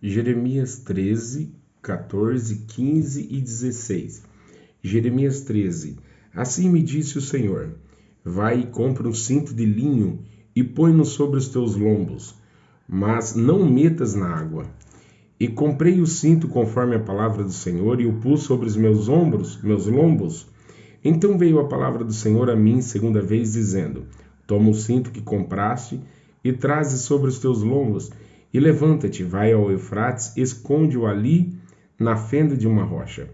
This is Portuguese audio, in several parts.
Jeremias 13, 14, 15 e 16. Jeremias 13. Assim me disse o Senhor: vai e compra um cinto de linho e põe-no sobre os teus lombos, mas não metas na água. E comprei o cinto conforme a palavra do Senhor e o pus sobre os meus lombos. Então veio a palavra do Senhor a mim segunda vez, dizendo: toma o cinto que compraste e traze sobre os teus lombos, e levanta-te, vai ao Eufrates, esconde-o ali na fenda de uma rocha.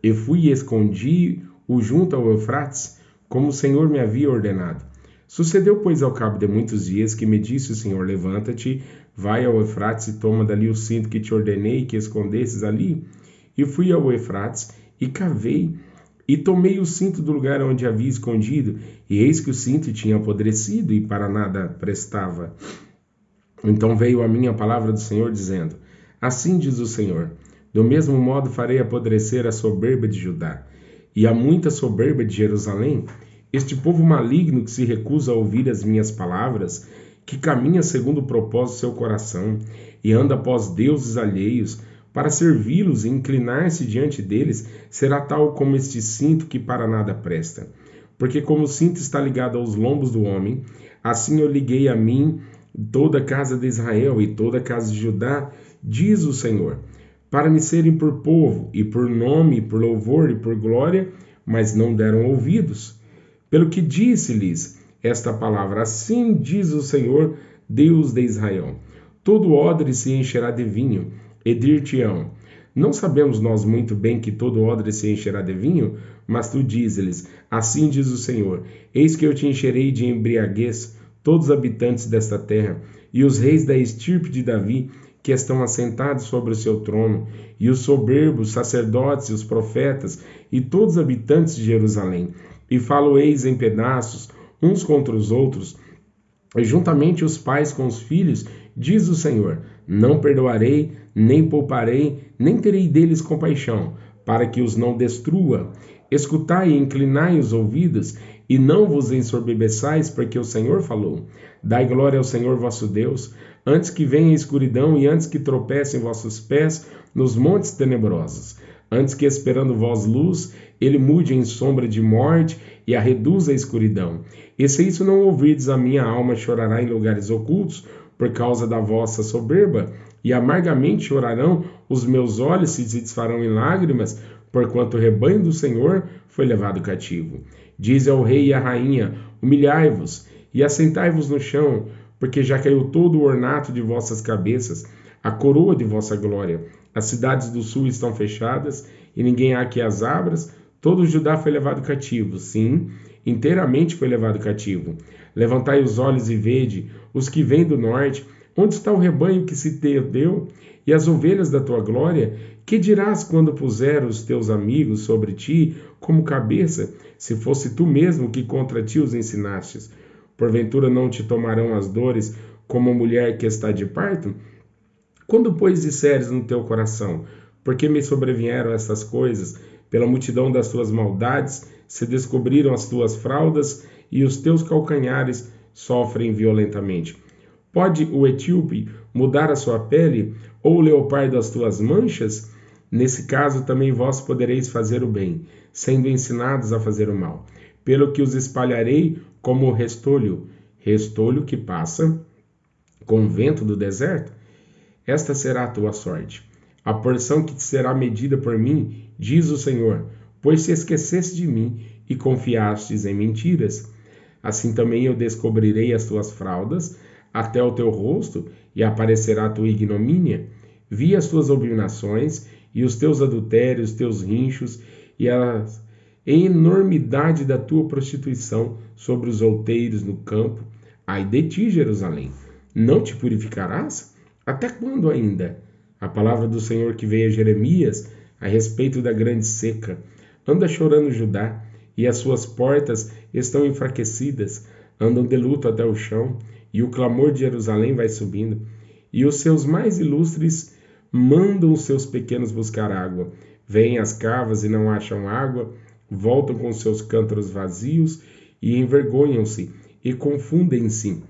E fui e escondi-o junto ao Eufrates, como o Senhor me havia ordenado. Sucedeu, pois, ao cabo de muitos dias, que me disse o Senhor: levanta-te, vai ao Eufrates e toma dali o cinto que te ordenei que escondesses ali. E fui ao Eufrates e cavei, e tomei o cinto do lugar onde havia escondido, e eis que o cinto tinha apodrecido e para nada prestava. Então veio a mim a palavra do Senhor, dizendo: assim diz o Senhor: do mesmo modo farei apodrecer a soberba de Judá e a muita soberba de Jerusalém, este povo maligno que se recusa a ouvir as minhas palavras, que caminha segundo o propósito do seu coração e anda após deuses alheios, para servi-los e inclinar-se diante deles, será tal como este cinto que para nada presta. Porque como o cinto está ligado aos lombos do homem, assim eu liguei a mim toda a casa de Israel e toda a casa de Judá, diz o Senhor, para me serem por povo, e por nome, e por louvor, e por glória, mas não deram ouvidos. Pelo que disse-lhes esta palavra: assim diz o Senhor, Deus de Israel: todo odre se encherá de vinho, e dir-te-ão: não sabemos nós muito bem que todo odre se encherá de vinho? Mas tu dize-lhes: assim diz o Senhor: eis que eu te encherei de embriaguez, todos os habitantes desta terra, e os reis da estirpe de Davi, que estão assentados sobre o seu trono, e os soberbos, sacerdotes e os profetas, e todos os habitantes de Jerusalém. E falo-eis em pedaços, uns contra os outros, e juntamente os pais com os filhos, diz o Senhor: não perdoarei, nem pouparei, nem terei deles compaixão, para que os não destrua. Escutai e inclinai os ouvidos, e não vos ensoberbeçais, porque o Senhor falou. Dai glória ao Senhor vosso Deus, antes que venha a escuridão e antes que tropecem vossos pés nos montes tenebrosos. Antes que, esperando vós luz, ele mude em sombra de morte e a reduza à escuridão. E se isso não ouvirdes, a minha alma chorará em lugares ocultos, por causa da vossa soberba, e amargamente chorarão os meus olhos, se desfarão em lágrimas, porquanto o rebanho do Senhor foi levado cativo. Diz ao rei e à rainha: humilhai-vos e assentai-vos no chão, porque já caiu todo o ornato de vossas cabeças, a coroa de vossa glória. As cidades do sul estão fechadas, e ninguém há que as abras. Todo o Judá foi levado cativo, sim, inteiramente foi levado cativo. Levantai os olhos e vede, os que vêm do norte, onde está o rebanho que se te deu, e as ovelhas da tua glória? Que dirás quando puser os teus amigos sobre ti como cabeça, se fosse tu mesmo que contra ti os ensinastes? Porventura não te tomarão as dores como a mulher que está de parto? Quando, pois, disseres no teu coração: por que me sobrevieram estas coisas? Pela multidão das tuas maldades se descobriram as tuas fraldas, e os teus calcanhares sofrem violentamente. Pode o etíope mudar a sua pele, ou o leopardo as tuas manchas? Nesse caso também vós podereis fazer o bem, sendo ensinados a fazer o mal. Pelo que os espalharei como restolho que passa com o vento do deserto. Esta será a tua sorte, a porção que te será medida por mim, diz o Senhor, pois se esqueceste de mim e confiastes em mentiras. Assim também eu descobrirei as tuas fraldas até o teu rosto, e aparecerá a tua ignomínia. Vi as tuas abominações, e os teus adultérios, os teus rinchos, e a enormidade da tua prostituição sobre os outeiros no campo. Ai de ti, Jerusalém! Não te purificarás? Até quando ainda? A palavra do Senhor que veio a Jeremias a respeito da grande seca. Anda chorando Judá, e as suas portas estão enfraquecidas, andam de luto até o chão, e o clamor de Jerusalém vai subindo. E os seus mais ilustres mandam os seus pequenos buscar água. Vêm às cavas e não acham água, voltam com seus cântaros vazios, e envergonham-se, e confundem-se,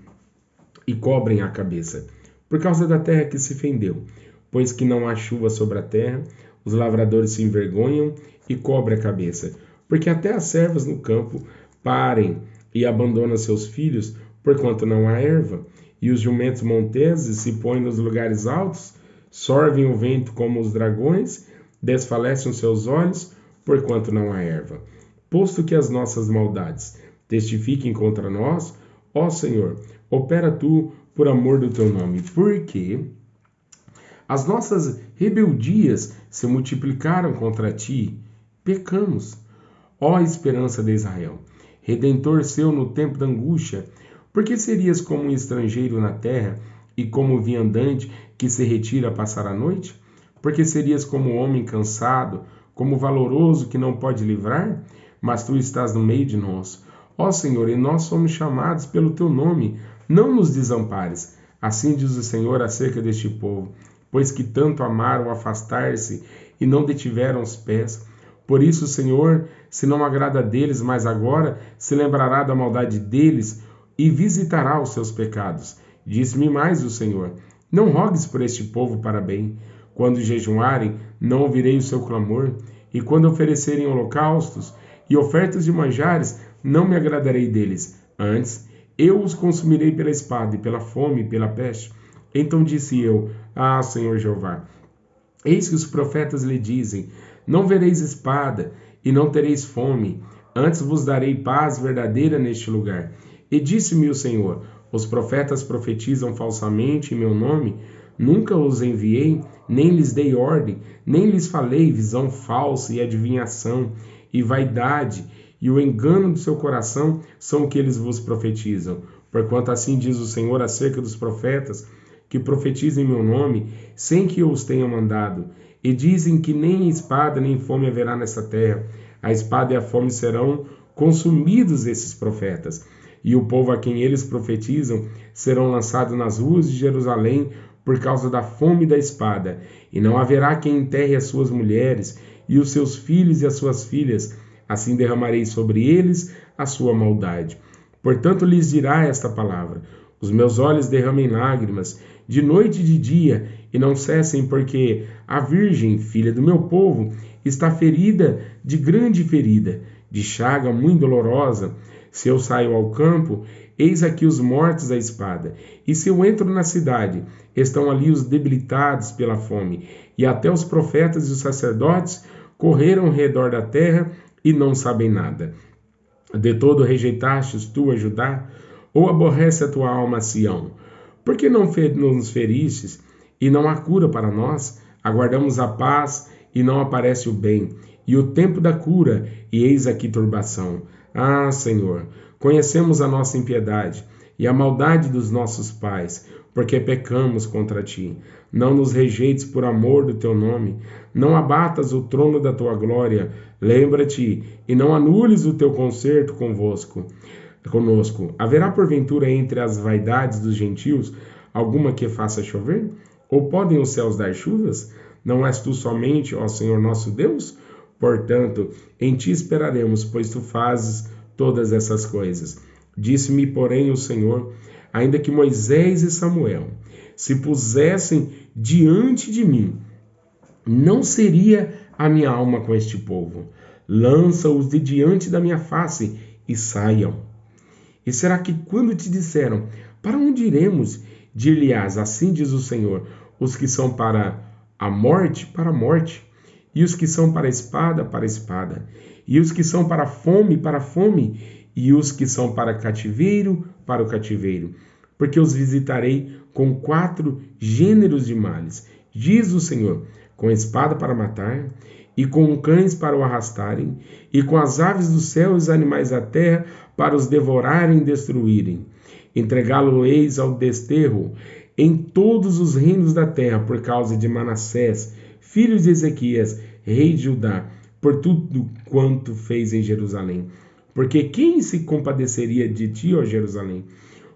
e cobrem a cabeça, por causa da terra que se fendeu, pois que não há chuva sobre a terra, os lavradores se envergonham e cobrem a cabeça, porque até as servas no campo parem e abandonam seus filhos, porquanto não há erva, e os jumentos monteses se põem nos lugares altos, sorvem o vento como os dragões, desfalecem os seus olhos, porquanto não há erva. Posto que as nossas maldades testifiquem contra nós, ó Senhor, opera tu por amor do teu nome, porque as nossas rebeldias se multiplicaram contra ti, pecamos. Ó esperança de Israel, Redentor seu no tempo da angústia, por que serias como um estrangeiro na terra e como viandante que se retira a passar a noite? Porque serias como um homem cansado, como valoroso que não pode livrar? Mas tu estás no meio de nós. Ó Senhor, e nós somos chamados pelo teu nome, não nos desampares. Assim diz o Senhor acerca deste povo, pois que tanto amaram afastar-se e não detiveram os pés. Por isso o Senhor se não agrada deles, mas agora se lembrará da maldade deles e visitará os seus pecados. Disse-me mais o Senhor, não rogues por este povo para bem. Quando jejuarem, não ouvirei o seu clamor, e quando oferecerem holocaustos e ofertas de manjares, não me agradarei deles. Antes, eu os consumirei pela espada e pela fome e pela peste. Então disse eu, Senhor Jeová, eis que os profetas lhe dizem, não vereis espada e não tereis fome, antes vos darei paz verdadeira neste lugar. E disse-me o Senhor, os profetas profetizam falsamente em meu nome, nunca os enviei, nem lhes dei ordem, nem lhes falei visão falsa e adivinhação, e vaidade, e o engano do seu coração são o que eles vos profetizam. Porquanto assim diz o Senhor acerca dos profetas, que profetizam em meu nome, sem que eu os tenha mandado, e dizem que nem espada nem fome haverá nessa terra. A espada e a fome serão consumidos esses profetas, e o povo a quem eles profetizam serão lançados nas ruas de Jerusalém por causa da fome e da espada, e não haverá quem enterre as suas mulheres, e os seus filhos e as suas filhas, assim derramarei sobre eles a sua maldade. Portanto lhes dirá esta palavra, os meus olhos derramem lágrimas, de noite e de dia, e não cessem, porque a virgem, filha do meu povo, está ferida de grande ferida, de chaga muito dolorosa. Se eu saio ao campo, eis aqui os mortos à espada. E se eu entro na cidade, estão ali os debilitados pela fome. E até os profetas e os sacerdotes correram ao redor da terra e não sabem nada. De todo rejeitastes tu a Judá? Ou aborrece a tua alma a Sião? Por que não nos feristes e não há cura para nós? Aguardamos a paz e não aparece o bem, e o tempo da cura, e eis aqui turbação. Senhor, conhecemos a nossa impiedade e a maldade dos nossos pais, porque pecamos contra ti. Não nos rejeites por amor do teu nome, não abatas o trono da tua glória. Lembra-te e não anules o teu concerto conosco. Haverá porventura entre as vaidades dos gentios alguma que faça chover? Ou podem os céus dar chuvas? Não és tu somente, ó Senhor nosso Deus? Portanto, em ti esperaremos, pois tu fazes todas essas coisas. Disse-me, porém, o Senhor, ainda que Moisés e Samuel se pusessem diante de mim, não seria a minha alma com este povo. Lança-os de diante da minha face e saiam. E será que quando te disseram, para onde iremos? Dir-lhe-ás, assim diz o Senhor, os que são para a morte, e os que são para a espada, e os que são para a fome, e os que são para o cativeiro, porque os visitarei com 4 gêneros de males, diz o Senhor, com espada para matar, e com cães para o arrastarem, e com as aves do céu e os animais da terra para os devorarem e destruírem. Entregá-lo-eis ao desterro em todos os reinos da terra por causa de Manassés, filho de Ezequias, rei de Judá, por tudo quanto fez em Jerusalém. Porque quem se compadeceria de ti, ó Jerusalém?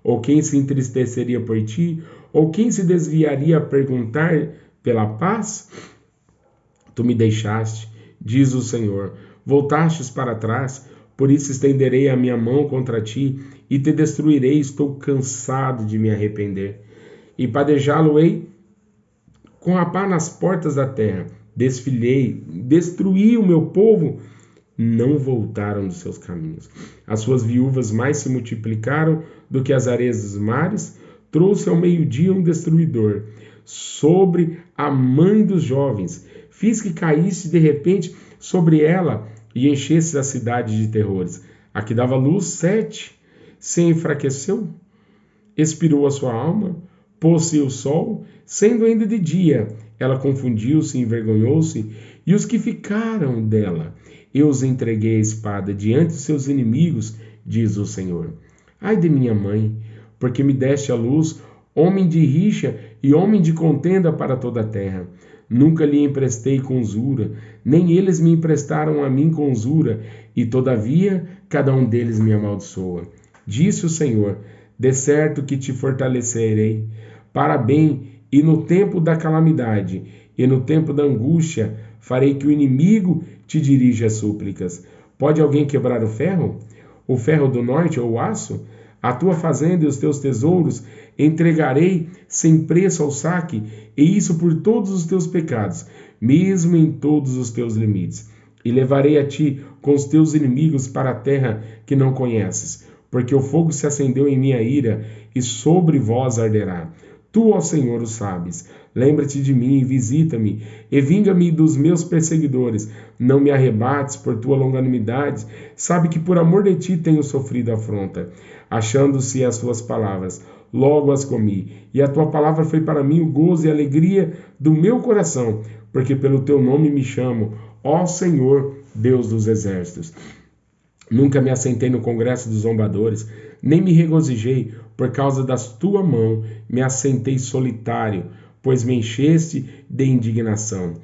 Ou quem se entristeceria por ti? Ou quem se desviaria a perguntar pela paz? Tu me deixaste, diz o Senhor, voltastes para trás, por isso estenderei a minha mão contra ti e te destruirei, estou cansado de me arrepender. E padejá-lo-ei com a pá nas portas da terra. Destruí o meu povo, não voltaram dos seus caminhos. As suas viúvas mais se multiplicaram do que as areias dos mares. Trouxe ao meio-dia um destruidor sobre a mãe dos jovens. Fiz que caísse de repente sobre ela e enchesse a cidade de terrores. A que dava luz, 7, se enfraqueceu, expirou a sua alma, pôs-se o sol, sendo ainda de dia. Ela confundiu-se, envergonhou-se, e os que ficaram dela, eu os entreguei à espada diante de seus inimigos, diz o Senhor. Ai de minha mãe, porque me deste à luz, homem de rixa e homem de contenda para toda a terra. Nunca lhe emprestei com usura, nem eles me emprestaram a mim com usura, e todavia cada um deles me amaldiçoa. Disse o Senhor, de certo que te fortalecerei para bem, e no tempo da calamidade, e no tempo da angústia, farei que o inimigo te dirija súplicas. Pode alguém quebrar o ferro? O ferro do norte ou o aço? A tua fazenda e os teus tesouros entregarei sem preço ao saque, e isso por todos os teus pecados, mesmo em todos os teus limites. E levarei a ti com os teus inimigos para a terra que não conheces, porque o fogo se acendeu em minha ira, e sobre vós arderá. Tu, ó Senhor, o sabes. Lembra-te de mim e visita-me, e vinga-me dos meus perseguidores. Não me arrebates por tua longanimidade. Sabe que por amor de ti tenho sofrido afronta. Achando-se as tuas palavras, logo as comi. E a tua palavra foi para mim o gozo e a alegria do meu coração, porque pelo teu nome me chamo, ó Senhor, Deus dos exércitos. Nunca me assentei no congresso dos zombadores, nem me regozijei por causa da tua mão, me assentei solitário, pois me encheste de indignação.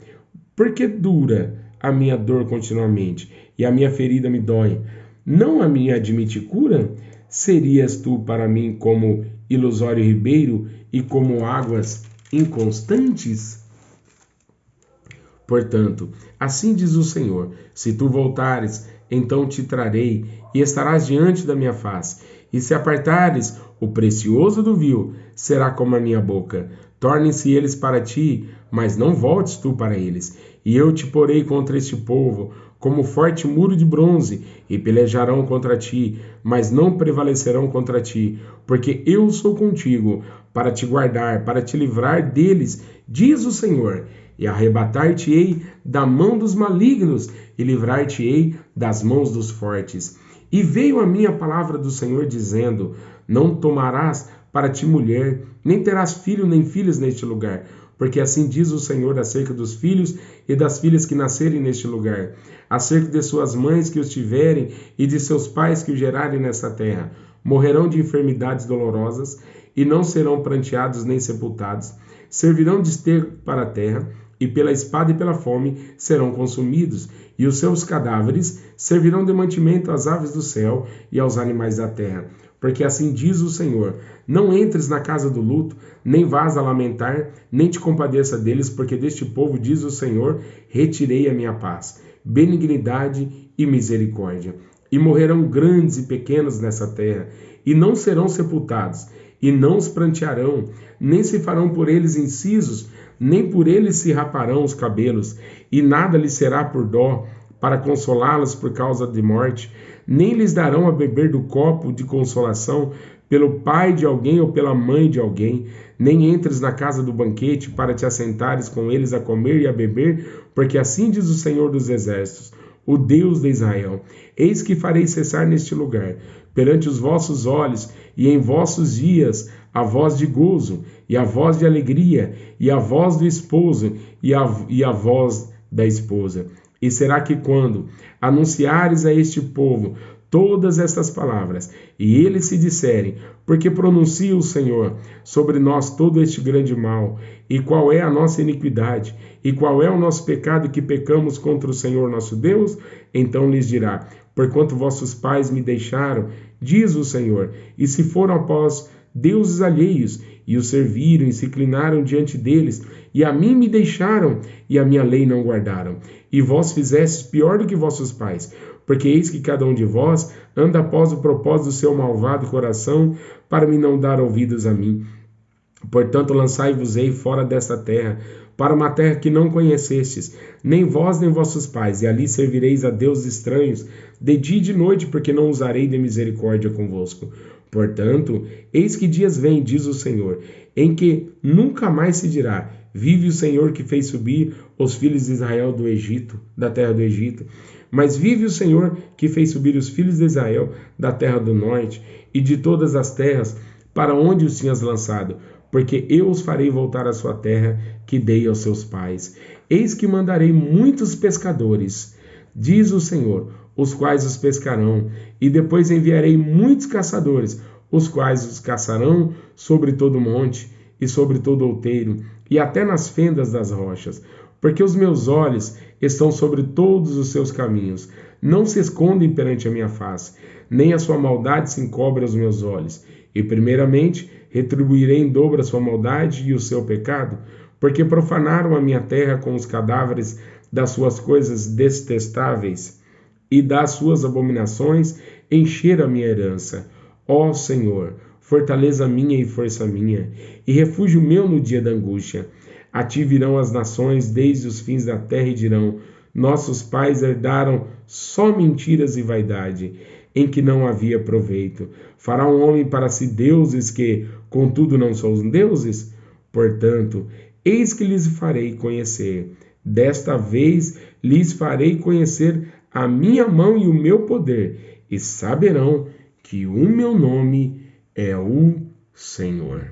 Porque dura a minha dor continuamente, e a minha ferida me dói. Não a me admite cura? Serias tu para mim como ilusório ribeiro e como águas inconstantes? Portanto, assim diz o Senhor, se tu voltares, então te trarei, e estarás diante da minha face. E se apartares o precioso do vil, será como a minha boca. Tornem-se eles para ti, mas não voltes tu para eles. E eu te porei contra este povo, como forte muro de bronze, e pelejarão contra ti, mas não prevalecerão contra ti, porque eu sou contigo, para te guardar, para te livrar deles, diz o Senhor. E arrebatar-te-ei da mão dos malignos, e livrar-te-ei das mãos dos fortes. E veio a mim a palavra do Senhor, dizendo, não tomarás para ti mulher, nem terás filho nem filhas neste lugar, porque assim diz o Senhor acerca dos filhos e das filhas que nascerem neste lugar, acerca de suas mães que os tiverem e de seus pais que os gerarem nesta terra. Morrerão de enfermidades dolorosas, e não serão pranteados nem sepultados, servirão de esterco para a terra, e pela espada e pela fome serão consumidos, e os seus cadáveres servirão de mantimento às aves do céu e aos animais da terra. Porque assim diz o Senhor, não entres na casa do luto, nem vás a lamentar, nem te compadeça deles, porque deste povo, diz o Senhor, retirei a minha paz, benignidade e misericórdia. E morrerão grandes e pequenos nessa terra, e não serão sepultados, e não os prantearão, nem se farão por eles incisos, nem por eles se raparão os cabelos, e nada lhes será por dó, para consolá-los por causa de morte, nem lhes darão a beber do copo de consolação pelo pai de alguém ou pela mãe de alguém, nem entres na casa do banquete para te assentares com eles a comer e a beber, porque assim diz o Senhor dos Exércitos, o Deus de Israel, eis que farei cessar neste lugar, perante os vossos olhos, e em vossos dias, a voz de gozo, e a voz de alegria, e a voz do esposo, e a voz da esposa. E será que quando anunciares a este povo todas estas palavras, e eles se disserem, porque pronuncia o Senhor sobre nós todo este grande mal, e qual é a nossa iniquidade, e qual é o nosso pecado que pecamos contra o Senhor nosso Deus, então lhes dirá, porquanto vossos pais me deixaram, diz o Senhor, e se foram após deuses alheios, e os serviram e se inclinaram diante deles, e a mim me deixaram, e a minha lei não guardaram. E vós fizestes pior do que vossos pais, porque eis que cada um de vós anda após o propósito do seu malvado coração, para me não dar ouvidos a mim. Portanto, lançai-vos-ei fora desta terra, para uma terra que não conhecestes, nem vós nem vossos pais, e ali servireis a deuses estranhos, de dia e de noite, porque não usarei de misericórdia convosco. Portanto, eis que dias vêm, diz o Senhor, em que nunca mais se dirá: vive o Senhor que fez subir os filhos de Israel do Egito, da terra do Egito. Mas vive o Senhor que fez subir os filhos de Israel da terra do norte e de todas as terras para onde os tinhas lançado, porque eu os farei voltar à sua terra que dei aos seus pais. Eis que mandarei muitos pescadores, diz o Senhor, os quais os pescarão, e depois enviarei muitos caçadores, os quais os caçarão sobre todo monte e sobre todo outeiro, e até nas fendas das rochas, porque os meus olhos estão sobre todos os seus caminhos, não se escondem perante a minha face, nem a sua maldade se encobre aos meus olhos. E primeiramente retribuirei em dobro a sua maldade e o seu pecado, porque profanaram a minha terra com os cadáveres das suas coisas detestáveis, e das suas abominações encheram a minha herança. Ó Senhor, fortaleza minha e força minha, e refúgio meu no dia da angústia. A ti virão as nações desde os fins da terra e dirão: nossos pais herdaram só mentiras e vaidade, em que não havia proveito. Fará um homem para si deuses que, contudo, não são deuses? Portanto, eis que lhes farei conhecer. Desta vez lhes farei conhecer a minha mão e o meu poder, e saberão que o meu nome é o Senhor.